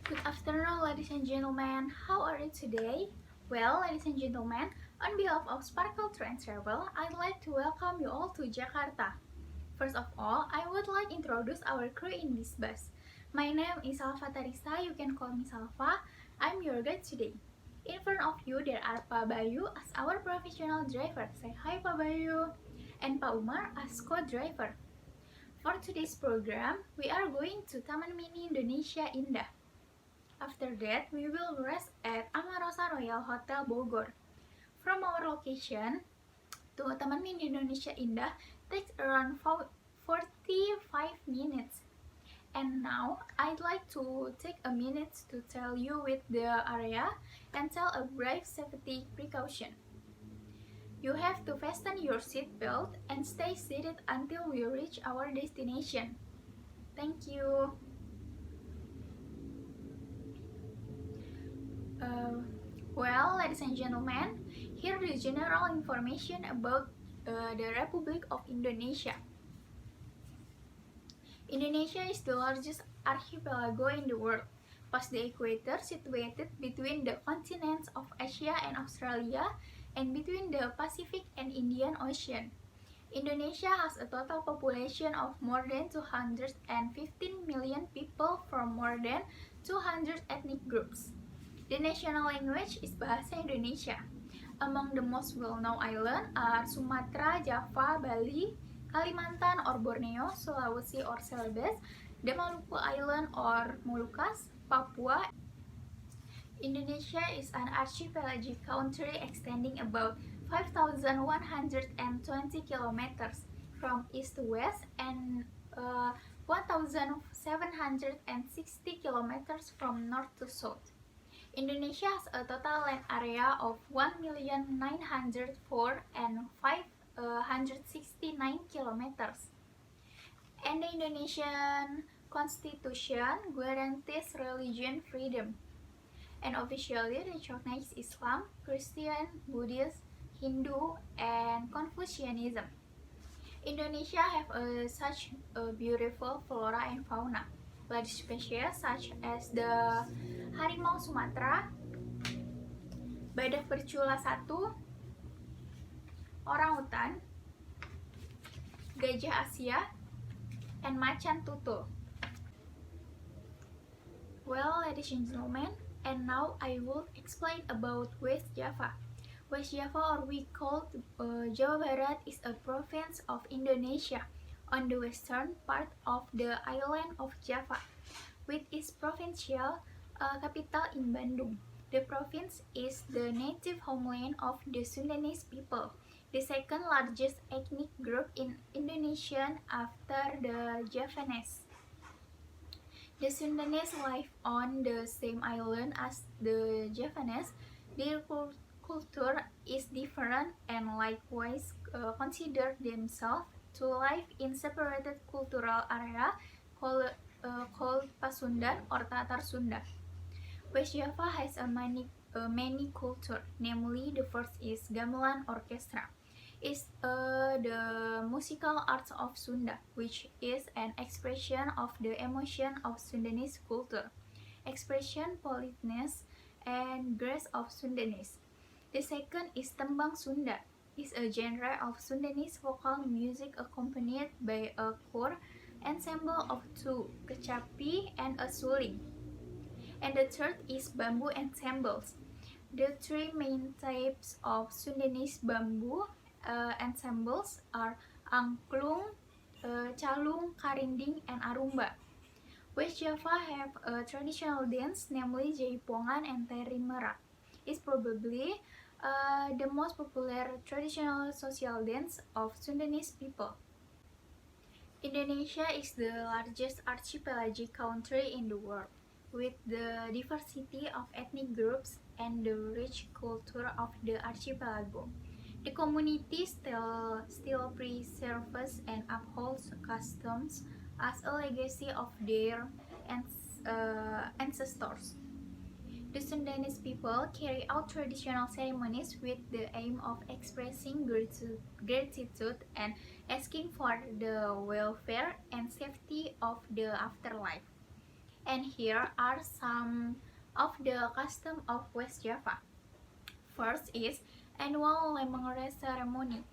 Good afternoon, ladies and gentlemen. How are you today? Well, ladies and gentlemen, on behalf of Sparkle Train Travel, I'd like to welcome you all to Jakarta. First of all, I would like to introduce our crew in this bus. My name is Salva Tarisa, you can call me Salva. I'm your guide today. In front of you, there are Pak Bayu as our professional driver. Say hi, Pak Bayu. And Pak Umar as co-driver. For today's program, we are going to Taman Mini Indonesia Indah. After that, we will rest at Amarosa Royal Hotel Bogor. From our location to Taman Mini Indonesia Indah takes around 45 minutes. And now, I'd like to take a minute to tell you with the area and tell a brief safety precaution. You have to fasten your seat belt and stay seated until we reach our destination. Thank you. Well, ladies and gentlemen, here is general information about the Republic of Indonesia. Indonesia is the largest archipelago in the world, past the equator, situated between the continents of Asia and Australia, and between the Pacific and Indian Ocean. Indonesia has a total population of more than 215 million people from more than 200 ethnic groups. The national language is Bahasa Indonesia. Among the most well-known islands are Sumatra, Java, Bali, Kalimantan or Borneo, Sulawesi or Celebes, the Maluku Island or Moluccas, Papua. Indonesia is an archipelagic country extending about 5,120 kilometers from east to west and 1,760 kilometers from north to south. Indonesia has a total land area of 1,904,569 kilometers. And the Indonesian Constitution guarantees religion freedom and officially recognizes Islam, Christian, Buddhist, Hindu, and Confucianism. Indonesia have such a beautiful flora and fauna. Large species such as the harimau Sumatera, badak bercula 1, orangutan, gajah Asia, and macan tutul. Well, ladies and gentlemen, and now I will explain about West Java. West Java, or we call Jawa Barat, is a province of Indonesia on the western part of the island of Java, with its provincial capital in Bandung. The province is the native homeland of the Sundanese people, the second largest ethnic group in Indonesia after the Javanese. The Sundanese live on the same island as the Javanese. Their culture is different and likewise consider themselves to live in separated cultural area called Pasundan or Tatar Sunda. West Java has many culture, namely the first is gamelan orchestra. Is the musical arts of Sunda, which is an expression of the emotion of Sundanese culture, expression, politeness, and grace of Sundanese. The second is Tembang Sunda, is a genre of Sundanese vocal music accompanied by a choir ensemble of 2, kecapi and a suling. And the third is bamboo ensembles. The 3 main types of Sundanese bamboo ensembles are angklung, calung, karinding, and arumba. West Java have a traditional dance, namely Jaipongan and Tari Merak. It's probably the most popular traditional social dance of Sundanese people. Indonesia is the largest archipelagic country in the world, with the diversity of ethnic groups and the rich culture of the archipelago. The community still preserves and upholds customs as a legacy of their ancestors. The Sundanese people carry out traditional ceremonies with the aim of expressing gratitude and asking for the welfare and safety of the afterlife. And here are some of the customs of West Java. First is annual lemongrass ceremony.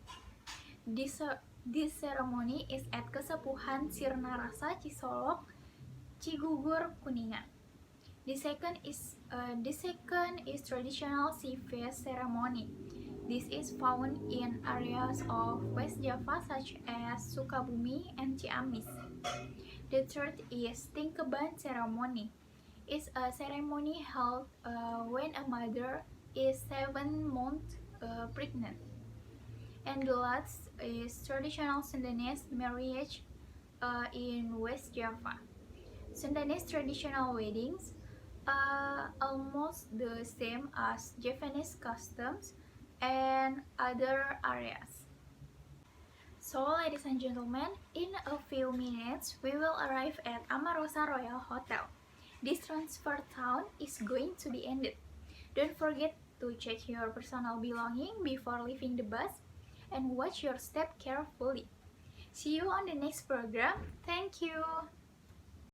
This ceremony is at Kesepuhan Sirna Rasa Cisolok, Cigugur, Kuningan. The second is traditional sea feast ceremony. This is found in areas of West Java such as Sukabumi and Ciamis. The third is Tingkeban ceremony. It's a ceremony held when a mother is 7 months pregnant. And the last is traditional Sundanese marriage in West Java. Sundanese traditional weddings are almost the same as Javanese customs and other areas. So, ladies and gentlemen, in a few minutes we will arrive at Amarosa Royal Hotel. This transfer town is going to be ended. Don't forget to check your personal belongings before leaving the bus and watch your step carefully. See you on the next program. Thank you.